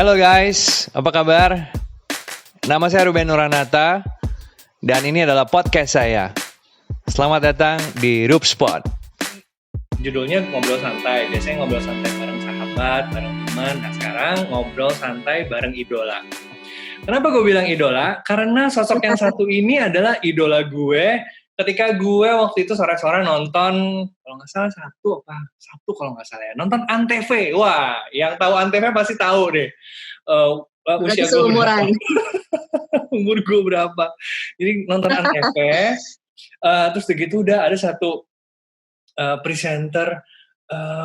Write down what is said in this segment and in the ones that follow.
Halo guys, apa kabar? Nama saya Ruben Nuranata dan ini adalah podcast saya. Selamat datang di Rupspot. Judulnya ngobrol santai. Biasanya ngobrol santai bareng sahabat, bareng teman. Nah sekarang ngobrol santai bareng idola. Kenapa gue bilang idola? Karena sosok yang satu ini adalah idola gue. Ketika gue waktu itu sore-sore nonton, kalau nggak salah Sabtu kalau nggak salah ya, nonton Antv. Wah, yang tahu Antv pasti tahu deh. Usia gue berapa? Umur gue berapa? Jadi nonton Antv. Terus begitu udah ada satu presenter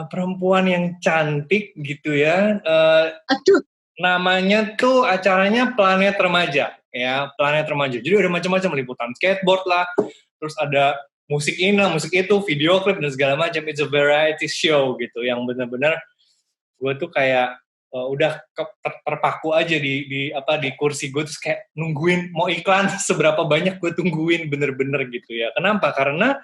perempuan yang cantik gitu ya. Namanya tuh acaranya Planet Remaja, ya Planet Remaja. Jadi ada macam-macam liputan skateboard lah, terus ada musik ini, musik itu, video klip dan segala macam. It's a variety show gitu, yang benar-benar gue tuh kayak udah terpaku aja di kursi gue, terus kayak nungguin mau iklan seberapa banyak gue tungguin bener-bener gitu ya. Kenapa? Karena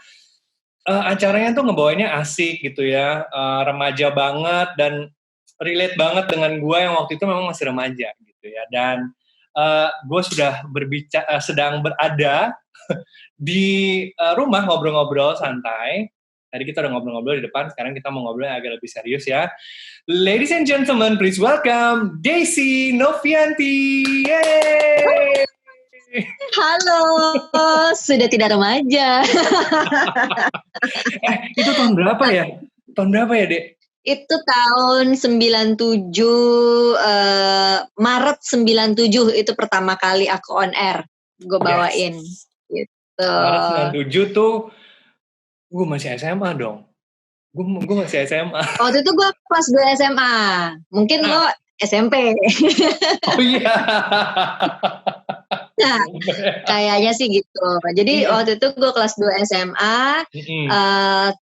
acaranya tuh ngebawainnya asik gitu ya, remaja banget dan relate banget dengan gue yang waktu itu memang masih remaja gitu ya. Dan gue sudah sedang berada di rumah ngobrol-ngobrol santai. Tadi kita udah ngobrol-ngobrol di depan, sekarang kita mau ngobrol yang agak lebih serius ya. Ladies and gentlemen, please welcome Daisy Novianti. Yeay! Halo, sudah tidak remaja. Itu tahun berapa ya? Dek? Itu tahun 97, Maret 97 itu pertama kali aku on air, gue bawain. Yes. Gitu. Maret 97 tuh, gue masih SMA dong. Gue masih SMA. Waktu itu gue kelas 2 SMA, mungkin lo SMP. Oh iya. Nah, kayaknya sih gitu. Jadi waktu itu gue kelas 2 SMA,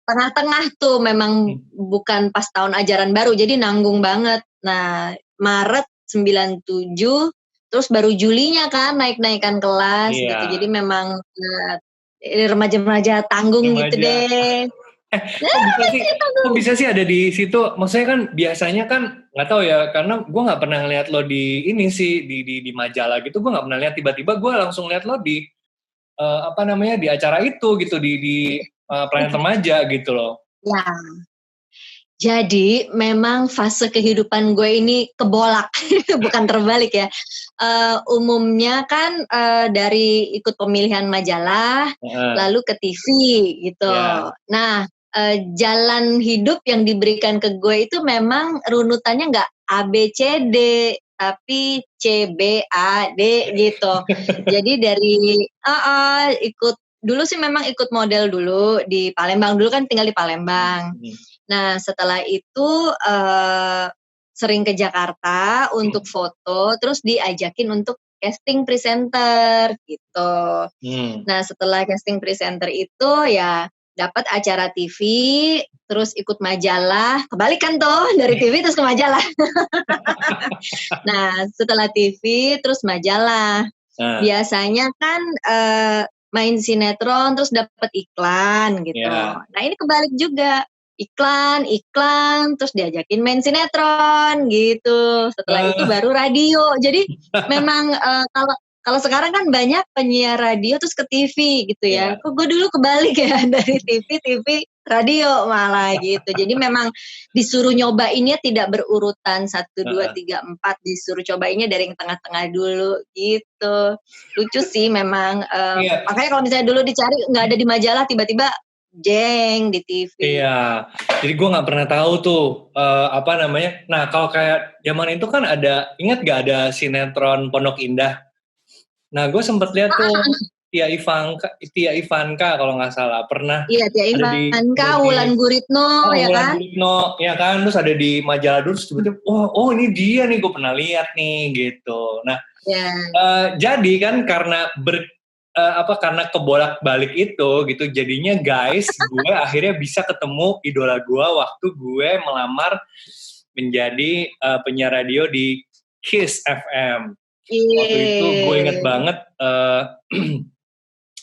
tengah-tengah tuh memang bukan pas tahun ajaran baru, jadi nanggung banget. Nah, Maret 97, terus baru Julinya kan naik-naikan kelas gitu. Jadi memang remaja-remaja tanggung gitu deh. Kok bisa sih ada di situ? Maksudnya kan biasanya kan nggak tahu ya, karena gue nggak pernah ngeliat lo di ini sih di majalah gitu. Gue nggak pernah lihat, tiba-tiba gue langsung lihat lo di di acara itu gitu, di Planet Remaja gitu loh. Ya. Jadi memang fase kehidupan gue ini kebolak, bukan terbalik ya. Umumnya kan dari ikut pemilihan majalah, lalu ke TV gitu. Nah, jalan hidup yang diberikan ke gue itu memang runutannya nggak A B C D, tapi C B A D gitu. Jadi dari ikut dulu sih memang ikut model dulu di Palembang, dulu kan tinggal di Palembang. Nah setelah itu sering ke Jakarta untuk foto, terus diajakin untuk casting presenter gitu. Nah setelah casting presenter itu ya dapat acara TV, terus ikut majalah, kebalikan tuh dari TV terus ke majalah. Nah setelah TV terus majalah, biasanya kan main sinetron terus dapat iklan gitu. Nah ini kebalik juga, iklan terus diajakin main sinetron gitu. Setelah itu baru radio. Jadi memang kalau sekarang kan banyak penyiar radio terus ke TV gitu ya. Kok gue dulu kebalik ya, dari TV, radio malah gitu. Jadi memang disuruh nyobainnya tidak berurutan 1, 2, 3, 4. Disuruh cobainnya dari yang tengah-tengah dulu gitu. Lucu sih memang. Makanya kalau misalnya dulu dicari nggak ada di majalah, tiba-tiba jeng di TV. Iya, jadi gue nggak pernah tahu tuh Nah kalau kayak zaman itu kan ada, ingat gak ada sinetron Pondok Indah? Nah gue sempet lihat tuh Tia Ivanka kalau nggak salah pernah. Iya, Tia Ivanka, Wulan Guritno, ya kan? Guritno, ya kan, terus ada di majalah dulu, sebetulnya, oh ini dia nih, gue pernah lihat nih gitu. Nah, jadi kan karena karena kebolak-balik itu gitu, jadinya guys, gue akhirnya bisa ketemu idola gue waktu gue melamar menjadi penyiar radio di Kiss FM. Waktu itu gue inget banget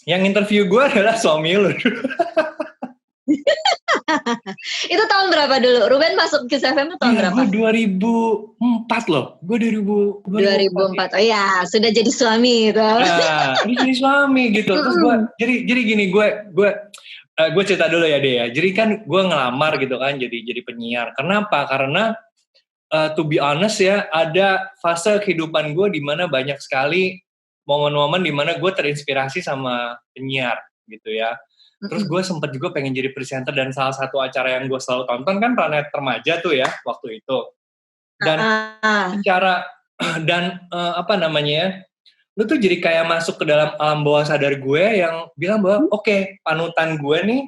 yang interview gue adalah suami lu. Itu tahun berapa dulu? Ruben masuk Kiss FM itu tahun berapa? Gue 2004 loh. Gue 2004. Oh iya, sudah jadi suami itu. Nah, ini jadi suami gitu. Terus gue jadi gini, gue cerita dulu ya deh ya. Jadi kan gue ngelamar gitu kan jadi penyiar. Kenapa? Karena to be honest ya, ada fase kehidupan gue di mana banyak sekali momen-momen di mana gue terinspirasi sama penyiar gitu ya. Terus gue sempat juga pengen jadi presenter, dan salah satu acara yang gue selalu tonton kan Planet Remaja tuh ya waktu itu. Dan secara apa namanya ya, lu tuh jadi kayak masuk ke dalam alam bawah sadar gue yang bilang bahwa oke, panutan gue nih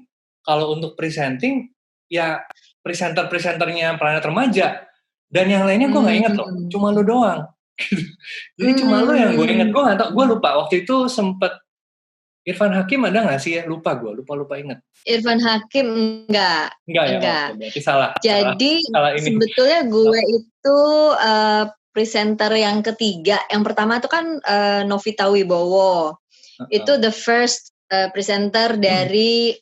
kalau untuk presenting ya presenter-presenternya Planet Remaja, dan yang lainnya gue nggak inget loh, cuma lu doang. Jadi cuma lu yang gue inget. Gue nggak tau, gue lupa waktu itu sempet Irfan Hakim ada nggak sih ya? Lupa inget. Irfan Hakim enggak ya. Berarti salah. Jadi salah ini. Sebetulnya gue itu presenter yang ketiga. Yang pertama itu kan Novita Wibowo. Itu the first presenter dari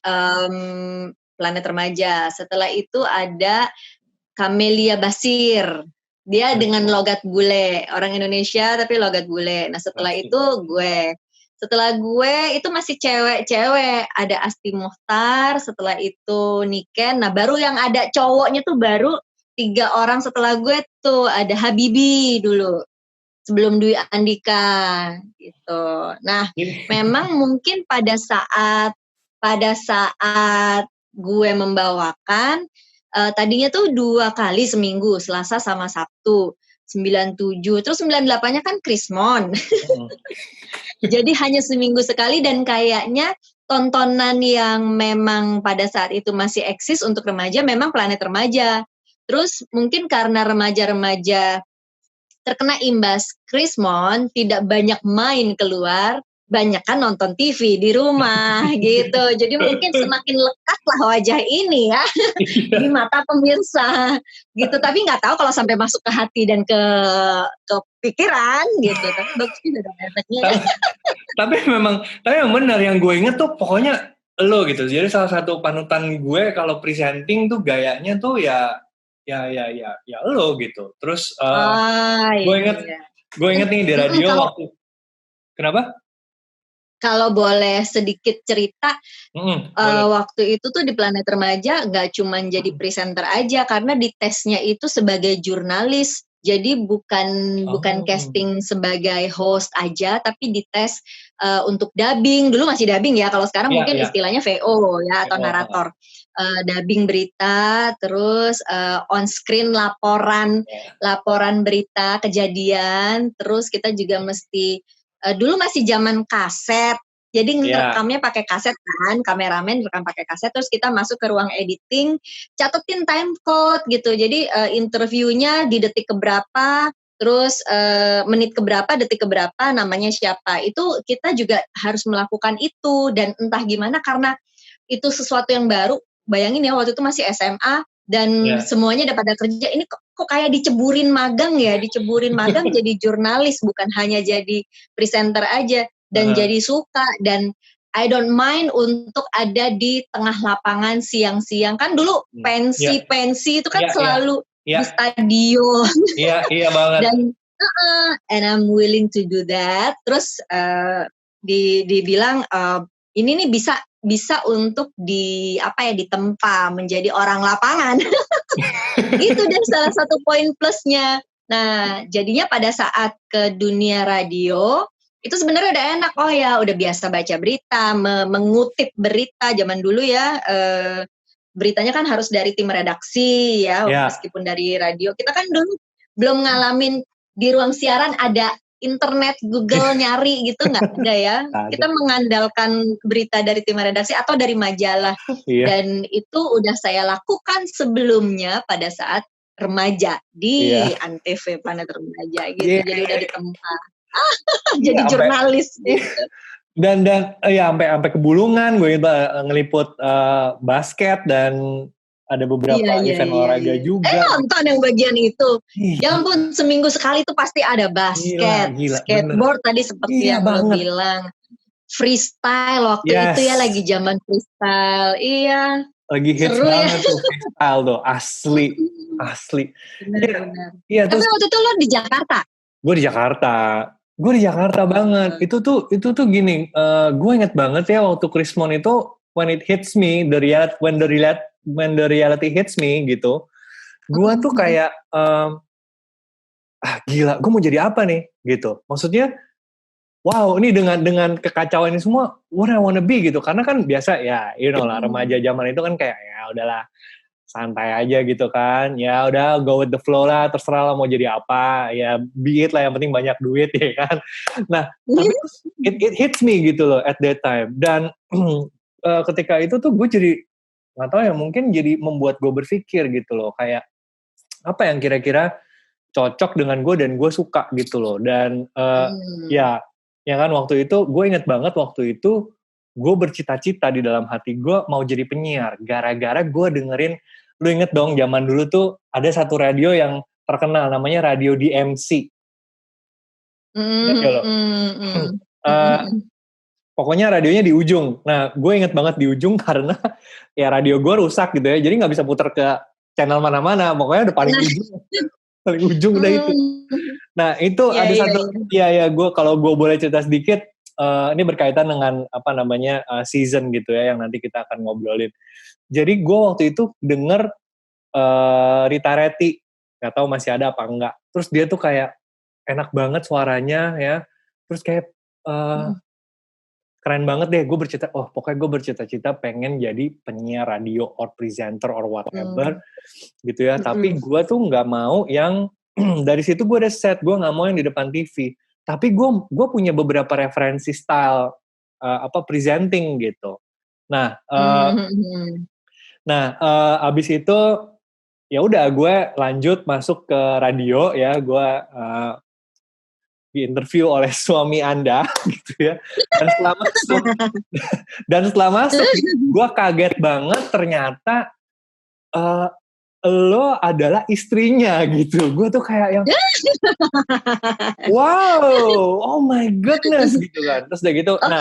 Planet Remaja. Setelah itu ada Camelia Basir. Dia dengan logat bule, orang Indonesia tapi logat bule. Nah setelah itu gue. Setelah gue itu masih cewek-cewek, ada Asti Muchtar, setelah itu Niken. Nah baru yang ada cowoknya tuh baru 3 orang setelah gue tuh, ada Habibie dulu sebelum Dwi Andika gitu. Nah memang mungkin pada saat gue membawakan tadinya tuh 2 kali seminggu, Selasa sama Sabtu. 97, terus 98-nya kan Krismon. Jadi hanya seminggu sekali, dan kayaknya tontonan yang memang pada saat itu masih eksis untuk remaja memang Planet Remaja. Terus mungkin karena remaja-remaja terkena imbas Krismon, tidak banyak main keluar, banyak kan nonton TV di rumah gitu. Jadi mungkin semakin lekatlah wajah ini ya di mata pemirsa gitu. Tapi nggak tahu kalau sampai masuk ke hati dan ke pikiran gitu. Tapi bagus juga dong efeknya. Tapi memang benar, yang gue inget tuh pokoknya lo gitu. Jadi salah satu panutan gue kalau presenting tuh gayanya tuh ya lo gitu. Terus gue inget nih di radio waktu. Kenapa? Kalau boleh sedikit cerita, waktu itu tuh di Planet Remaja nggak cuma jadi presenter aja, karena di tesnya itu sebagai jurnalis. Jadi bukan casting sebagai host aja, tapi dites untuk dubbing. Dulu masih dubbing ya, kalau sekarang mungkin istilahnya VO ya, atau narator. Dubbing berita, terus on screen laporan berita kejadian, terus kita juga mesti dulu masih zaman kaset, jadi ngerekamnya pakai kaset kan, kameramen rekam pakai kaset, terus kita masuk ke ruang editing, catetin time code gitu, jadi interviewnya di detik keberapa, terus menit keberapa, detik keberapa, namanya siapa, itu kita juga harus melakukan itu, dan entah gimana karena itu sesuatu yang baru, bayangin ya waktu itu masih SMA, dan semuanya udah pada kerja, ini kok kayak diceburin magang jadi jurnalis, bukan hanya jadi presenter aja, dan jadi suka, dan I don't mind untuk ada di tengah lapangan siang-siang, kan dulu pensi itu kan selalu di stadion, iya banget, dan and I'm willing to do that, terus dibilang ini nih bisa untuk ditempa menjadi orang lapangan. Itu dan salah satu poin plusnya. Nah, jadinya pada saat ke dunia radio itu sebenarnya udah enak. Oh ya, udah biasa baca berita, mengutip berita zaman dulu ya. Beritanya kan harus dari tim redaksi ya, meskipun dari radio. Kita kan dulu belum ngalamin di ruang siaran ada internet, Google nyari gitu, nggak ada ya. Kita mengandalkan berita dari tim redaksi atau dari majalah. Dan itu udah saya lakukan sebelumnya pada saat remaja di Antv Planet Remaja gitu. Jadi udah ditempa. Jadi jurnalis gitu. Dan sampai ke Bulungan gue ngeliput basket, dan ada beberapa event olahraga juga. Nonton yang bagian itu. Ya ampun, seminggu sekali tuh pasti ada basket, skateboard bener. Tadi seperti yang lo bilang. Freestyle waktu itu ya, lagi zaman freestyle. Iya. lagi hits Seru ya. banget tuh freestyle tuh, asli. Benar-benar. Iya Tapi terus waktu itu lo di Jakarta? gue di Jakarta banget. Itu tuh gini, gue inget banget ya waktu Krismon itu when it hits me, when the reality hits me gitu, gue tuh kayak gila, gue mau jadi apa nih gitu. Maksudnya, wow, ini dengan kekacauan ini semua, what I wanna be gitu. Karena kan biasa ya, you know lah, remaja zaman itu kan kayak ya udahlah, santai aja gitu kan. Ya udah go with the flow lah, terserah lah mau jadi apa. Ya be it lah, yang penting banyak duit ya kan. Nah, tapi it hits me gitu loh at that time. Dan ketika itu tuh gue jadi nggak tahu ya, mungkin jadi membuat gue berpikir gitu loh, kayak apa yang kira-kira cocok dengan gue dan gue suka gitu loh. Dan ya kan waktu itu gue inget banget, waktu itu gue bercita-cita di dalam hati gue mau jadi penyiar gara-gara gue dengerin, lu inget dong zaman dulu tuh ada satu radio yang terkenal namanya radio DMC. Ingat gak lo? Pokoknya radionya di ujung. Nah, gue inget banget di ujung karena ya radio gue rusak gitu ya, jadi nggak bisa putar ke channel mana-mana. Pokoknya udah paling ujung udah itu. Nah, itu ada satu, ya gue kalau gue boleh cerita sedikit, ini berkaitan dengan apa namanya season gitu ya, yang nanti kita akan ngobrolin. Jadi gue waktu itu denger Rita Reti, nggak tahu masih ada apa enggak. Terus dia tuh kayak enak banget suaranya ya, terus kayak keren banget deh. Pokoknya gue bercita-cita pengen jadi penyiar radio or presenter or whatever gitu ya. Tapi gue tuh nggak mau yang dari situ gue udah set, gue nggak mau yang di depan TV. Tapi gue punya beberapa referensi style presenting gitu. Nah, abis itu ya udah gue lanjut masuk ke radio ya. Gue diinterview oleh suami Anda gitu ya. Dan setelah masuk gue kaget banget ternyata lo adalah istrinya gitu. Gue tuh kayak yang wow, oh my goodness gitu kan. Terus udah gitu. Nah,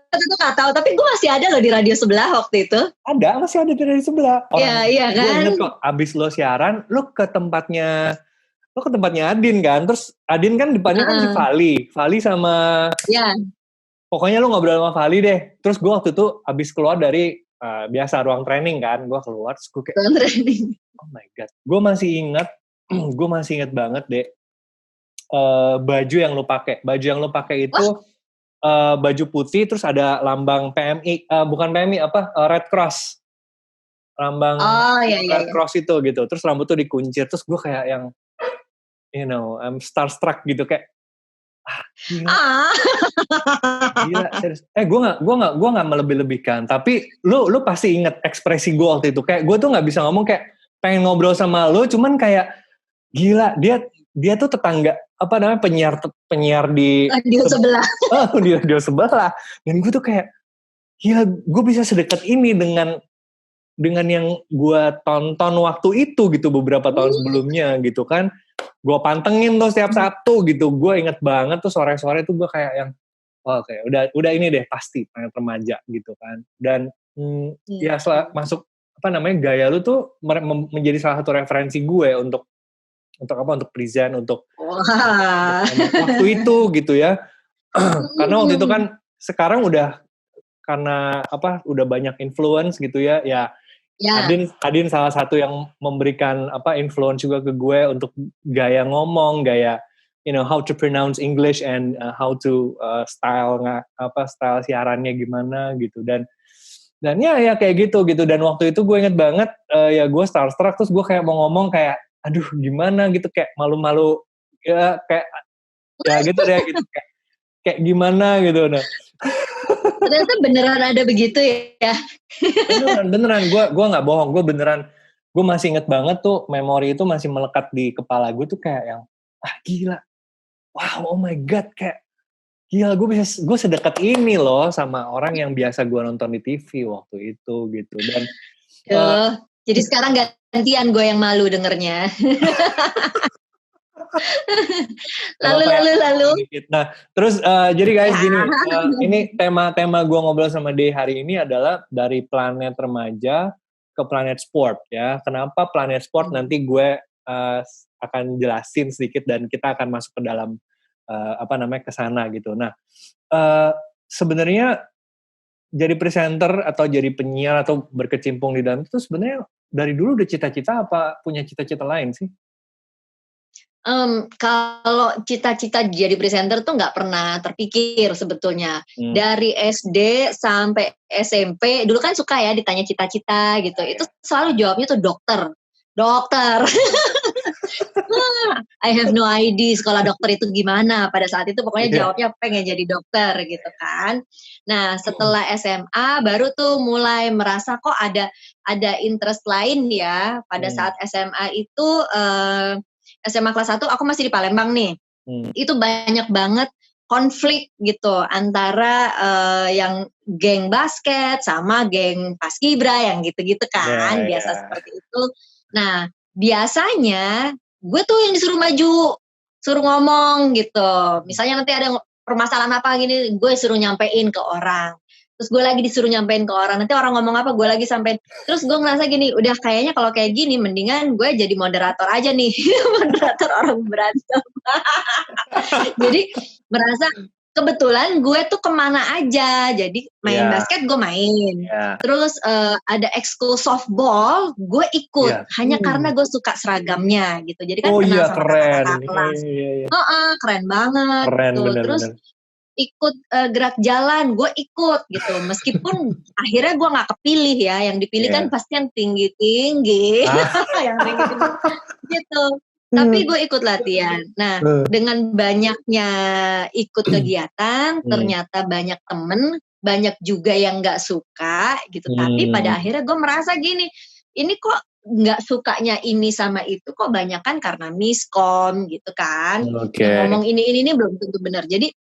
itu gak tahu, tapi gue masih ada loh di radio sebelah waktu itu. Masih ada di radio sebelah. Iya kan. Gue inget kok, abis lo siaran, lo ke tempatnya Adin kan. Terus Adin kan depannya kan si Fali sama. Iya. Pokoknya lo ngobrol sama Fali deh. Terus gue waktu itu abis keluar dari biasa ruang training kan, gue keluar terus gue kayak ruang training. Oh my god, gue masih ingat banget deh baju yang lo pakai. Baju yang lo pakai itu baju putih, terus ada lambang PMI, bukan PMI Red Cross, lambang Red Cross itu gitu. Terus rambut tuh dikuncir, terus gue kayak yang I'm starstruck gitu kayak gila serius. Gue nggak melebih-lebihkan, tapi lu pasti inget ekspresi gue waktu itu. Kayak gue tuh nggak bisa ngomong, kayak pengen ngobrol sama lu, cuman kayak gila, dia tuh tetangga penyiar di radio sebelah. Di radio sebelah. Dan gue tuh kayak gila, gue bisa sedekat ini dengan yang gue tonton waktu itu gitu, beberapa tahun sebelumnya gitu kan. Gue pantengin tuh setiap Sabtu gitu. Gue inget banget tuh sore-sore tuh gue kayak yang udah ini deh pasti Planet Remaja gitu kan. Dan ya masuk gaya lu tuh menjadi salah satu referensi gue untuk present, untuk waktu itu gitu ya. Karena waktu itu kan sekarang udah karena udah banyak influence gitu ya. Adin salah satu yang memberikan influence juga ke gue untuk gaya ngomong, gaya how to pronounce English and how to style siarannya gimana gitu. Dan ya kayak gitu. Dan waktu itu gue inget banget ya gue starstruck, terus gue kayak mau ngomong kayak aduh gimana gitu, kayak malu-malu ya, kayak ya gitu deh gitu, kayak gimana gitu. Nah ternyata beneran ada begitu ya. beneran gue nggak bohong, gue masih inget banget tuh, memori itu masih melekat di kepala gue tuh, kayak yang gila, wow, oh my god, kayak gila, gue sedekat ini loh sama orang yang biasa gue nonton di TV waktu itu gitu. Dan jadi sekarang gantian gue yang malu dengernya. lalu. Nah, terus jadi guys gini, ini tema gue ngobrol sama Dee hari ini adalah dari Planet Remaja ke Planet Sport ya. Kenapa Planet Sport nanti gue akan jelasin sedikit dan kita akan masuk ke dalam ke sana gitu. Nah, sebenarnya jadi presenter atau jadi penyiar atau berkecimpung di dalam itu sebenarnya dari dulu udah cita-cita apa punya cita-cita lain sih? Kalau cita-cita jadi presenter tuh nggak pernah terpikir sebetulnya. Dari SD sampai SMP, dulu kan suka ya ditanya cita-cita gitu. Itu selalu jawabnya tuh dokter. I have no idea sekolah dokter itu gimana pada saat itu, pokoknya jawabnya pengen jadi dokter gitu kan. Nah setelah SMA baru tuh mulai merasa kok ada interest lain ya. Pada saat SMA itu SMA kelas 1 aku masih di Palembang nih. Itu banyak banget konflik gitu antara yang geng basket sama geng paskibra yang gitu-gitu kan, biasa seperti itu. Nah, biasanya gue tuh yang disuruh maju, suruh ngomong gitu. Misalnya nanti ada permasalahan apa gini, gue suruh nyampein ke orang. Terus gue lagi disuruh nyampein ke orang, nanti orang ngomong apa, gue lagi sampein. Terus gue ngerasa gini, udah kayaknya kalau kayak gini, mendingan gue jadi moderator aja nih, moderator orang berantem. Jadi merasa kebetulan gue tuh kemana aja, jadi main basket gue main, terus ada ekskul softball gue ikut, hanya karena gue suka seragamnya gitu, jadi kan kenal sama kakak kelas, keren banget, terus ikut gerak jalan, gue ikut gitu, meskipun akhirnya gue nggak kepilih ya, yang dipilih kan pasti yang tinggi-tinggi, yang tinggi-tinggi gitu. Tapi gue ikut latihan. Nah, dengan banyaknya ikut kegiatan, ternyata banyak temen, banyak juga yang nggak suka gitu. Tapi pada akhirnya gue merasa gini, ini kok nggak sukanya ini sama itu kok banyakan karena miskom gitu kan. Yang ngomong ini belum tentu benar. Jadi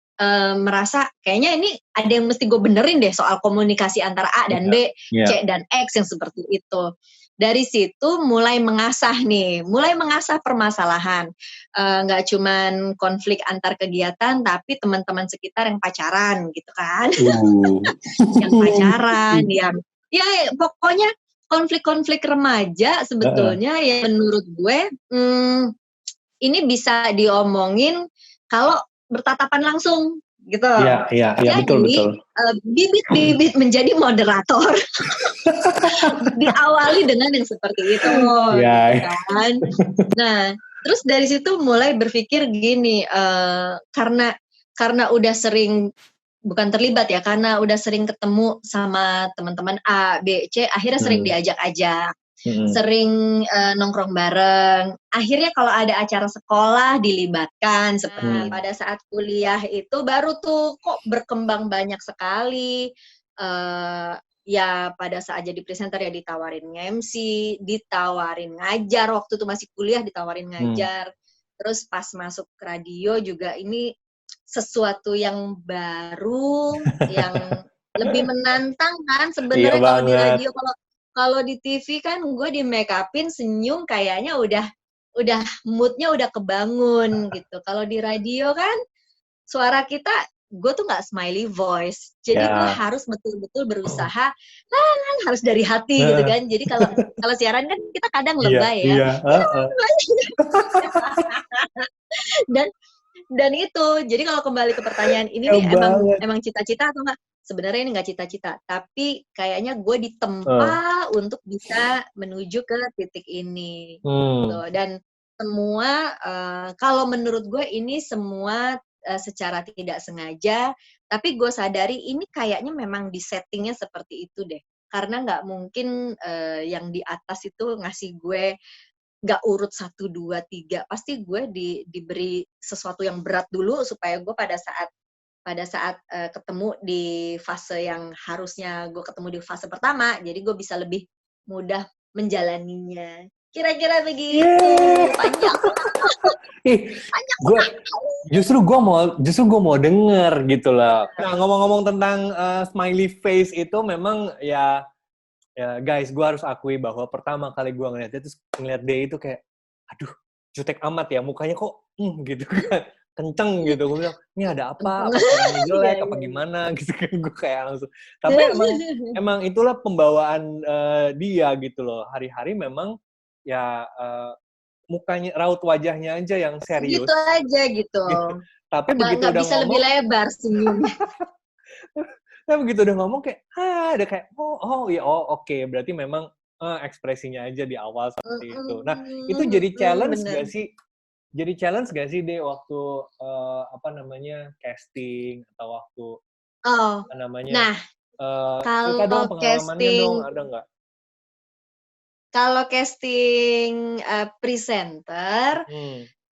merasa kayaknya ini ada yang mesti gue benerin deh soal komunikasi antara A dan B, C dan X yang seperti itu. Dari situ mulai mengasah permasalahan. Nggak cuman konflik antar kegiatan, tapi teman-teman sekitar yang pacaran gitu kan. Yang pacaran, yang ya pokoknya konflik-konflik remaja sebetulnya yang menurut gue ini bisa diomongin kalau bertatapan langsung gitu. Iya, betul. Bibit-bibit menjadi moderator diawali dengan yang seperti itu, gitu kan. Nah, terus dari situ mulai berpikir gini, karena udah sering bukan terlibat ya, karena udah sering ketemu sama teman-teman A, B, C, akhirnya sering diajak-ajak. Sering nongkrong bareng. Akhirnya kalau ada acara sekolah dilibatkan. Seperti pada saat kuliah itu baru tuh kok berkembang banyak sekali. Ya pada saat jadi presenter ya ditawarin MC, ditawarin ngajar. Waktu itu masih kuliah ditawarin ngajar. Terus pas masuk ke radio juga ini sesuatu yang baru, yang lebih menantang kan sebenarnya kalau di radio. Kalau di TV kan gue di make upin senyum kayaknya udah moodnya udah kebangun gitu. Kalau di radio kan suara kita, gue tuh nggak smiley voice, jadi gue harus betul-betul berusaha, harus dari hati gitu kan. Jadi kalau siaran kan kita kadang lebay ya. Dan itu, jadi kalau kembali ke pertanyaan ini nih emang cita-cita atau enggak? Sebenarnya ini nggak cita-cita, tapi kayaknya gue ditempa untuk bisa menuju ke titik ini. Gitu. Dan semua, kalau menurut gue ini semua secara tidak sengaja, tapi gue sadari ini kayaknya memang di settingnya seperti itu deh. Karena nggak mungkin yang di atas itu ngasih gue nggak urut 1, 2, 3. Pasti gue diberi sesuatu yang berat dulu supaya gue pada saat ketemu di fase yang harusnya gue ketemu di fase pertama, jadi gue bisa lebih mudah menjalaninya. Kira-kira begitu. Panjang. Justru gue mau denger gitu lah. Nah, ngomong-ngomong tentang smiley face itu memang ya guys, gue harus akui bahwa pertama kali gue ngeliat dia itu kayak, aduh, jutek amat ya mukanya kok gitu kan. kenceng gitu. Gue bilang, ini ada apa? Apa suaranya jelek? Apa gimana? Gitu kan, gue kayak langsung. Tapi emang itulah pembawaan dia gitu loh. Hari-hari memang ya mukanya, raut wajahnya aja yang serius. Segitu aja gitu. Tapi begitu udah bisa ngomong, lebih lebar senyumnya. tapi begitu udah ngomong kayak, ada kayak, ya oke. Berarti memang ekspresinya aja di awal seperti itu. Nah, itu jadi challenge bener. gak sih? Jadi challenge gak sih deh waktu casting atau waktu Nah, cerita dong pengalamannya dong, ada nggak? Kalau casting presenter,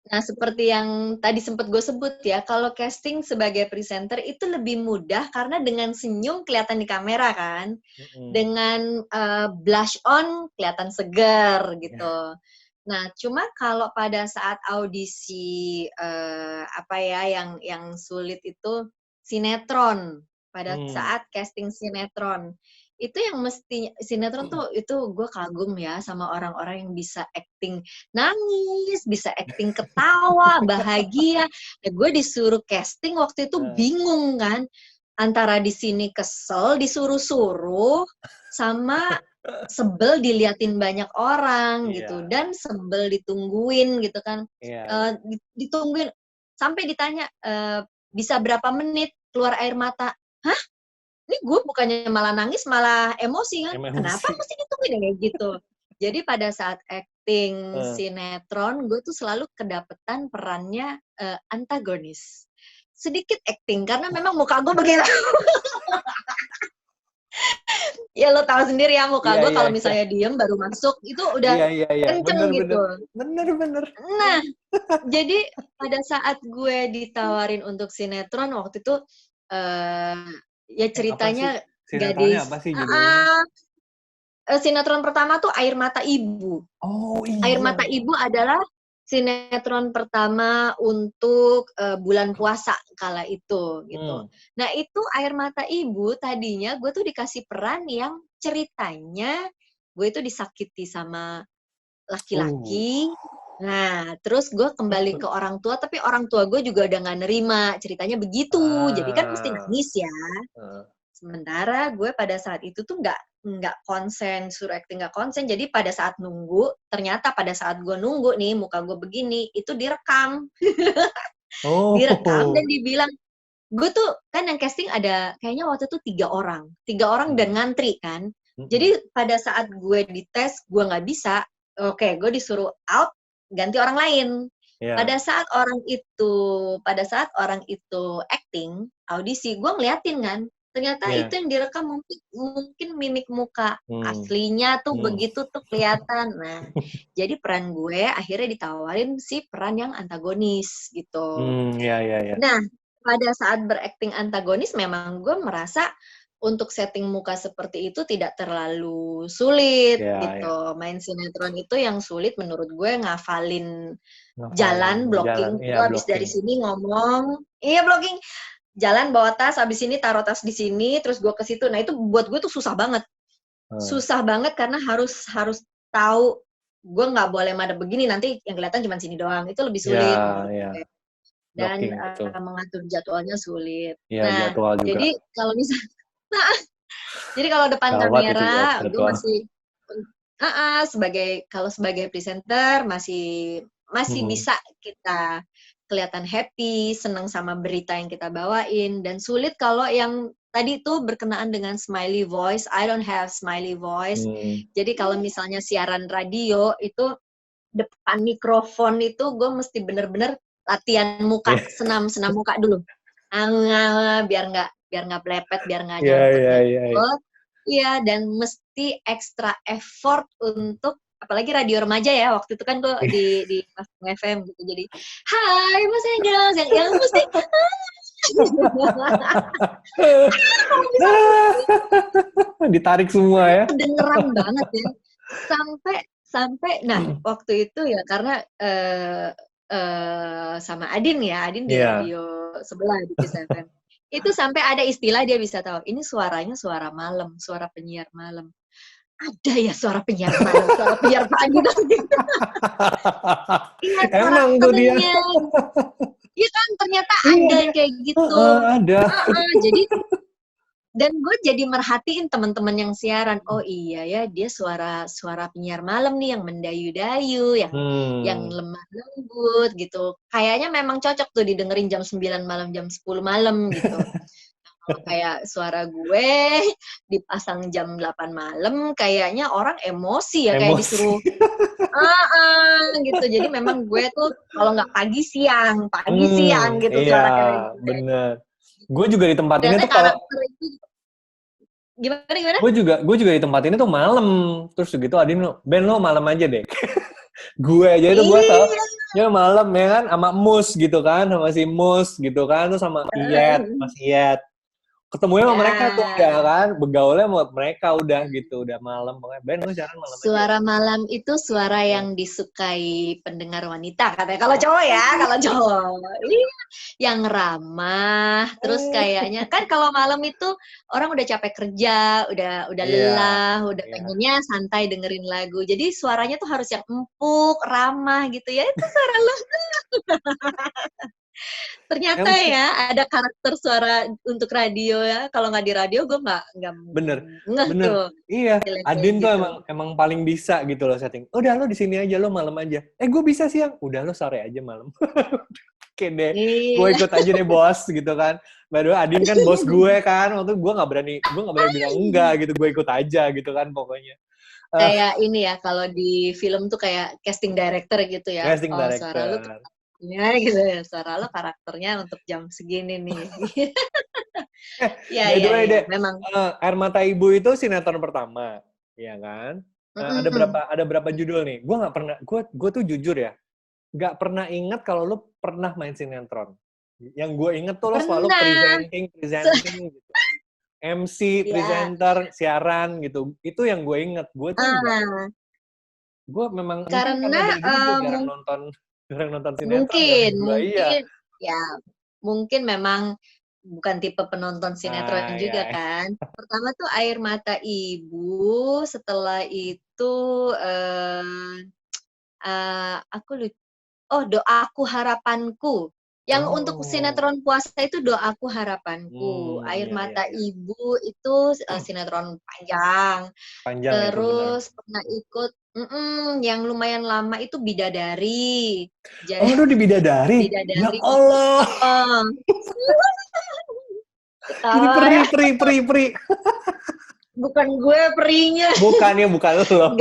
nah seperti yang tadi sempat gue sebut ya, kalau casting sebagai presenter itu lebih mudah karena dengan senyum kelihatan di kamera kan, dengan blush on kelihatan segar gitu. Nah, cuma kalau pada saat audisi yang sulit itu sinetron, pada saat casting sinetron. Itu yang mesti sinetron tuh itu gue kagum ya sama orang-orang yang bisa acting nangis, bisa acting ketawa, bahagia. Nah, gue disuruh casting waktu itu bingung kan, antara di sini kesel disuruh-suruh sama sebel diliatin banyak orang gitu, dan sebel ditungguin gitu kan. Ditungguin sampai ditanya bisa berapa menit keluar air mata. Hah? Ini gue bukannya malah nangis, malah emosi kan. Kenapa mesti ditungguin kayak gitu? Jadi pada saat acting sinetron, gue tuh selalu kedapetan perannya antagonis. Sedikit acting, karena memang muka gue begitu. Ya lo tahu sendiri ya muka gue kalau misalnya diem baru masuk, itu udah kenceng gitu. Bener. Nah, jadi pada saat gue ditawarin untuk sinetron, waktu itu ya ceritanya sinetronnya apa sih judulnya? Sinetron pertama tuh Air Mata Ibu. Oh iya. Air Mata Ibu adalah sinetron pertama untuk bulan puasa kala itu gitu. Nah itu Air Mata Ibu tadinya gue tuh dikasih peran yang ceritanya gue itu disakiti sama laki-laki. Nah, terus gue kembali ke orang tua, tapi orang tua gue juga udah gak nerima ceritanya begitu. Jadi kan mesti nangis ya. Sementara gue pada saat itu tuh nggak konsen, suruh acting nggak konsen. Jadi pada saat nunggu, ternyata pada saat gue nunggu nih, muka gue begini, itu direkam. Direkam dan dibilang, gue tuh kan yang casting ada, kayaknya waktu itu 3 orang. 3 orang dan ngantri kan. Jadi pada saat gue dites, gue nggak bisa, oke, gue disuruh out, ganti orang lain. Pada saat orang itu acting, audisi, gue ngeliatin kan, ternyata itu yang direkam mungkin mimik muka aslinya tuh begitu tuh kelihatan. Nah, jadi peran gue akhirnya ditawarin si peran yang antagonis gitu. Nah, pada saat berakting antagonis memang gue merasa untuk setting muka seperti itu tidak terlalu sulit gitu. Main sinetron itu yang sulit menurut gue ngafalin jalan, blocking. Gue habis dari sini ngomong, blocking. Jalan bawa tas, habis ini taruh tas di sini, terus gue ke situ. Nah itu buat gue tuh susah banget. Susah banget karena harus tahu gue nggak boleh madep begini, nanti yang kelihatan cuma sini doang. Itu lebih sulit. Dan mengatur jadwalnya sulit. Nah, jadi kalau misalnya jadi kalau depan kamera, gue masih sebagai presenter masih bisa kita kelihatan happy, senang sama berita yang kita bawain, dan sulit kalau yang tadi tuh berkenaan dengan smiley voice. I don't have smiley voice. Jadi kalau misalnya siaran radio itu depan mikrofon itu gue mesti bener-bener latihan muka, senam muka dulu. Biar nggak pelepet, biar nggak nyangkut. Iya, dan mesti extra effort untuk, apalagi radio remaja ya, waktu itu kan gue di FM gitu, jadi hai Mas Engels, yang mesti ditarik semua ya, kedengeran banget ya, sampai nah waktu itu ya karena sama Adin di radio sebelah di Kiss FM. Itu sampai ada istilah dia bisa tahu, ini suaranya suara malam, suara penyiar malam. ada ya suara penyiar malam, suara penyiar pagi gitu. Ingat Emang tuh dia. karakternya. Iya kan, ternyata Iya, ada yang kayak gitu. ada. Jadi dan gue jadi merhatiin teman-teman yang siaran. Oh iya ya, dia suara penyiar malam nih yang mendayu-dayu, yang lemah lembut gitu. Kayaknya memang cocok tuh didengerin jam 9 malam, jam 10 malam gitu. Kalau kayak suara gue dipasang jam 8 malam, kayaknya orang emosi ya, kayak disuruh gitu. Jadi memang gue tuh kalau nggak pagi siang gitu Iya, suara kayak gitu. bener. Gue juga ditempatinnya Ternyata tuh kalau karakter itu gimana? gue juga ditempatinnya tuh malam. Terus gitu Adin lo, Ben lo malam aja deh. Gue aja itu gue tau, ya malam ya kan, sama Mus gitu kan, sama si Mus gitu kan, terus sama Mas Iyet. Ketemunya sama mereka tuh Ya. udah kan, begaulnya sama mereka udah gitu, udah malam. Pokoknya Ben lu siaran malam aja. Suara malam itu suara yang disukai pendengar wanita katanya. Kalau cowok ya, kalau cowok. Yang ramah, terus kayaknya kan kalau malam itu orang udah capek kerja, udah lelah, udah pengennya santai dengerin lagu. Jadi suaranya tuh harus yang empuk, ramah gitu ya. Itu suara lu. Ternyata ya ada karakter suara untuk radio ya. Kalau nggak di radio gue nggak bener tuh. Iya, Adin tuh gitu. emang paling bisa gitu loh setting. Udah lo di sini aja, lo malam aja. Gue bisa siang. Udah lo sore aja malam. Oke deh, gue ikut aja deh bos gitu kan. By the way, Adin kan bos gue kan. Waktu gue nggak berani bilang enggak gitu. Gue ikut aja gitu kan pokoknya. Kayak ini ya, kalau di film tuh kayak casting director gitu ya. Casting director. Suara lu tuh gitu ya. Suara lu karakternya untuk jam segini nih. By the way, memang. Air Mata Ibu itu sinetron pertama, ya kan? Ada berapa judul nih? Gue nggak pernah, gue tuh jujur ya, nggak pernah inget kalau lu pernah main sinetron. Yang gue inget tuh lo selalu presenting gitu. MC, presenter, siaran gitu. Itu yang gue inget. Gue tuh gue memang karena dari dulu jarang nonton sinetron. Mungkin memang bukan tipe penonton sinetron juga kan. Pertama tuh Air Mata Ibu, setelah itu aku lupa. Doaku Harapanku. Yang untuk sinetron puasa itu Doaku Harapanku. Air Mata Ibu itu sinetron panjang. Terus pernah ikut yang lumayan lama itu Bidadari. Lu di Bidadari? Ya Allah. Ini peri. Bukan gue perinya. Bukan lo.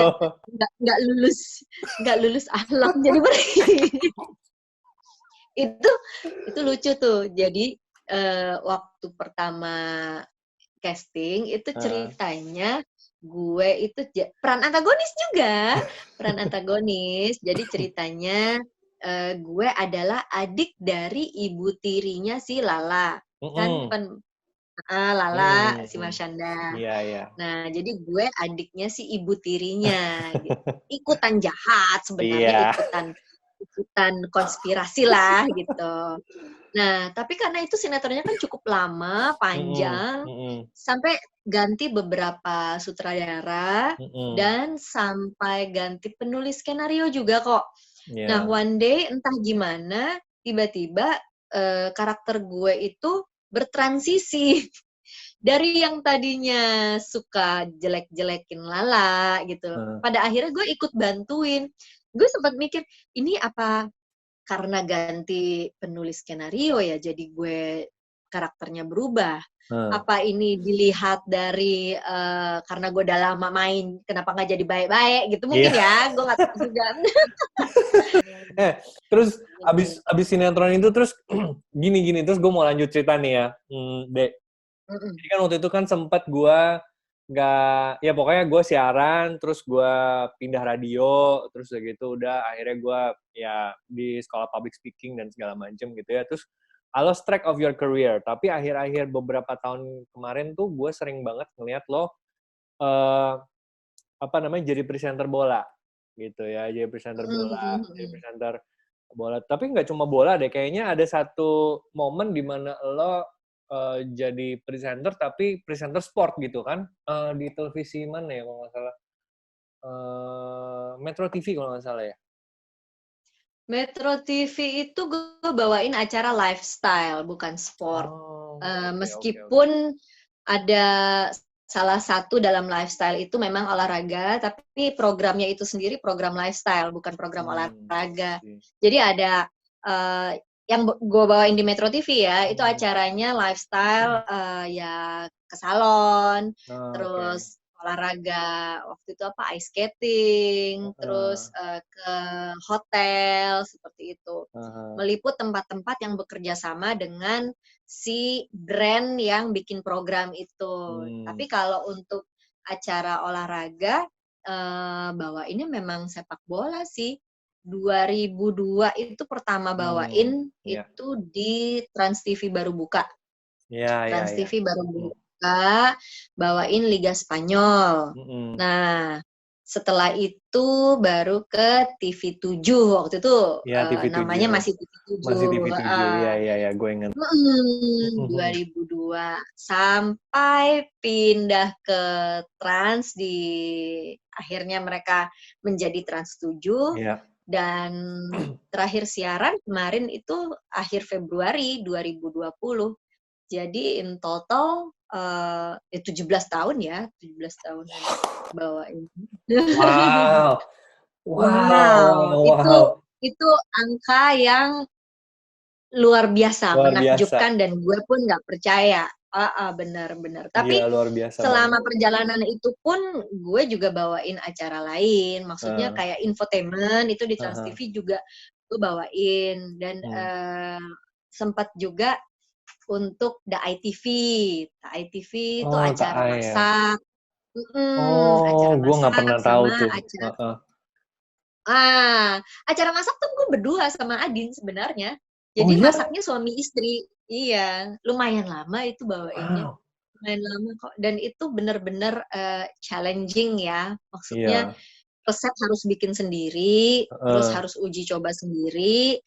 Nggak lulus akhlak jadi peri. itu lucu tuh. Jadi waktu pertama casting itu ceritanya gue itu peran antagonis. Jadi ceritanya gue adalah adik dari ibu tirinya si Lala. Kan Lala si Marshanda. Iya. Nah, jadi gue adiknya si ibu tirinya. Ikutan jahat sebenarnya, ikutan konspirasi lah gitu. Nah, tapi karena itu sinetronnya kan cukup lama, panjang, sampai ganti beberapa sutradara, dan sampai ganti penulis skenario juga kok. Nah, one day entah gimana, tiba-tiba karakter gue itu bertransisi. Dari yang tadinya suka jelek-jelekin Lala gitu, pada akhirnya gue ikut bantuin. Gue sempat mikir, ini apa karena ganti penulis skenario ya, jadi gue karakternya berubah. Apa ini dilihat dari karena gue udah lama main, kenapa nggak jadi baik-baik gitu mungkin ya, gue nggak tahu juga. Terus abis sinetron itu terus gini, terus gue mau lanjut cerita nih ya, Dek. Jadi kan waktu itu kan sempat gue nggak, ya pokoknya gue siaran, terus gue pindah radio, terus udah akhirnya gue ya di sekolah public speaking dan segala macem gitu ya. Terus I lost track of your career, tapi akhir-akhir beberapa tahun kemarin tuh gue sering banget ngeliat lo jadi presenter bola gitu ya, jadi presenter bola. Tapi nggak cuma bola deh, kayaknya ada satu momen di mana lo jadi presenter, tapi presenter sport gitu kan, di televisi mana ya kalau nggak salah. Metro TV kalau nggak salah ya. Metro TV itu gue bawain acara lifestyle, bukan sport. Oh, oke. Meskipun ada salah satu dalam lifestyle itu memang olahraga, tapi programnya itu sendiri program lifestyle, bukan program olahraga. Jadi ada yang gue bawain di Metro TV ya, itu acaranya lifestyle, ya ke salon, terus olahraga, waktu itu apa, ice skating, terus ke hotel, seperti itu. Meliput tempat-tempat yang bekerja sama dengan si brand yang bikin program itu. Tapi kalau untuk acara olahraga, bawainnya memang sepak bola sih. 2002 itu pertama bawain itu di Trans TV baru buka. Trans TV baru buka, bawain Liga Spanyol. Nah, setelah itu baru ke TV7 waktu itu namanya masih TV7. Masih TV7, iya, gue ingat. 2002 sampai pindah ke Trans akhirnya mereka menjadi Trans 7. Dan terakhir siaran kemarin itu akhir Februari 2020. Jadi in total 17 tahun ya, 17 tahun bawain. Wow. Itu angka yang luar biasa, menakjubkan, dan gue pun nggak percaya. Benar-benar. Tapi luar biasa selama perjalanan itu pun gue juga bawain acara lain. Maksudnya kayak infotainment itu di Trans TV juga gue bawain, dan sempat juga untuk The ITV. The ITV itu acara masak. Acara masak, gue nggak pernah tahu tuh. Acara masak tuh gue berdua sama Adin sebenarnya. Jadi masaknya suami istri. Iya, lumayan lama itu bawainnya. Lumayan lama kok. Dan itu benar-benar challenging ya. Maksudnya resep harus bikin sendiri, terus harus uji coba sendiri.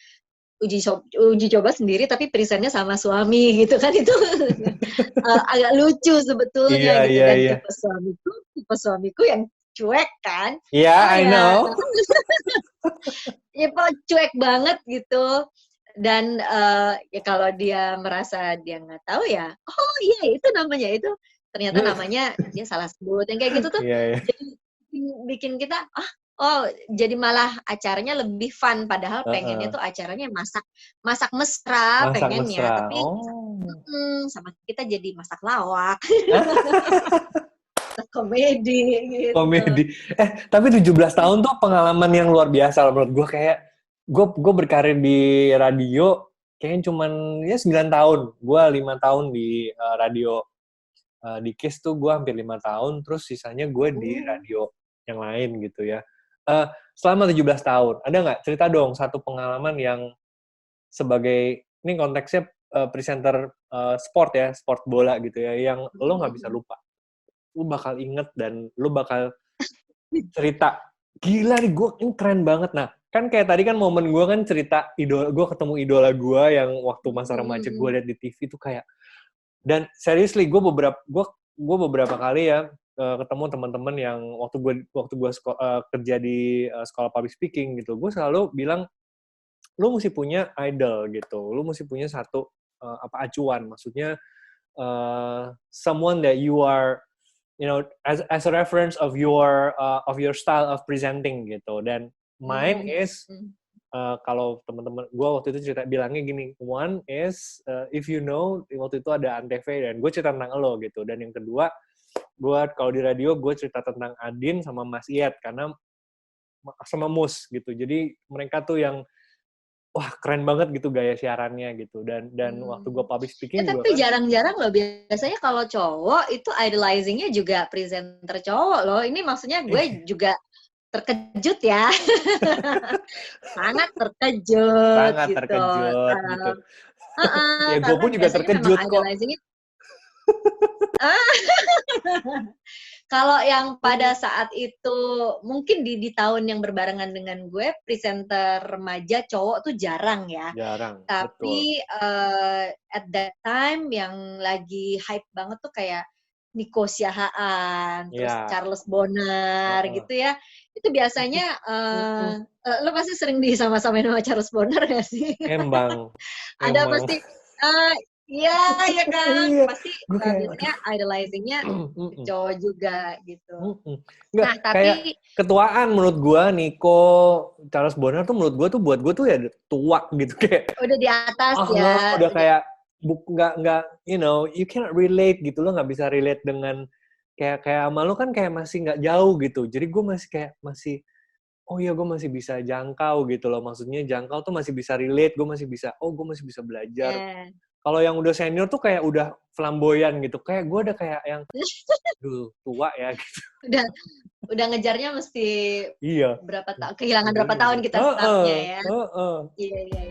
Uji coba sendiri tapi presentnya sama suami gitu kan, itu agak lucu sebetulnya gitu kan. Tipe suamiku yang cuek kan. I know. Ya cuek banget gitu. Dan ya kalau dia merasa dia nggak tahu ya, itu namanya itu, ternyata namanya dia salah sebut, yang kayak gitu tuh. Jadi bikin kita jadi malah acaranya lebih fun, padahal pengennya tuh acaranya masak mesra, pengennya, tapi sama kita jadi masak lawak. Komedi gitu. Tapi 17 tahun tuh pengalaman yang luar biasa menurut gue. Kayak gue berkarir di radio kayaknya cuman 9 tahun. Gue 5 tahun di radio. Di KISS tuh gue hampir 5 tahun, terus sisanya gue di radio yang lain gitu ya. Selama 17 tahun, ada nggak cerita dong satu pengalaman yang sebagai, ini konteksnya presenter sport ya, sport bola gitu ya, yang lo nggak bisa lupa. Lo bakal inget dan lo bakal cerita, gila nih gue ini keren banget. Nah, kan kayak tadi kan momen gue kan cerita gue ketemu idola gue yang waktu masa remaja gue liat di TV tuh kayak, dan seriously gue beberapa kali ya ketemu teman-teman yang waktu gue kerja di sekolah public speaking gitu, gue selalu bilang lu mesti punya idol gitu, lu mesti punya satu acuan, maksudnya someone that you are, you know, as a reference of your style of presenting gitu. Dan mine is kalau teman-teman gue waktu itu bilangnya gini, one is if you know, waktu itu ada Antv dan gue cerita tentang lo gitu, dan yang kedua gue kalau di radio gue cerita tentang Adin sama Mas Iyet karena sama Mus gitu. Jadi mereka tuh yang wah keren banget gitu gaya siarannya gitu, dan waktu gue public speaking ya, tapi jarang-jarang loh, biasanya kalau cowok itu idolizingnya juga presenter cowok loh. Ini maksudnya gue juga terkejut ya. Sangat terkejut gitu. Ya gue pun juga terkejut kok. Kalau yang pada saat itu mungkin di tahun yang berbarengan dengan gue, presenter remaja cowok tuh jarang ya. Jarang. Tapi at that time yang lagi hype banget tuh kayak Nico Siahaan, terus Iya. Charles Bonar gitu ya. Itu biasanya lo pasti sering disama-samain sama Charles Bonar gak sih? Emang. Ada pasti iya ya kan. Iya. Pasti Gue kayak biasanya idolizing-nya cowok juga gitu. Enggak, Nah, kayak tapi ketuaan menurut gue, Nico, Charles Bonar tuh menurut gue tuh buat gue tuh ya tua gitu kayak. udah di atas ya. Udah kayak nggak, you know, you cannot relate gitu, lo nggak bisa relate dengan kayak sama lo kan kayak masih nggak jauh gitu. Jadi gue masih kayak oh iya gue masih bisa jangkau gitu loh. Maksudnya jangkau tuh masih bisa relate, gue masih bisa, gue masih bisa belajar. Kalau yang udah senior tuh kayak udah flamboyan gitu. Kayak gue udah kayak yang, tua ya gitu. Udah ngejarnya mesti Iya. kehilangan berapa tahun kita startnya ya. Iya.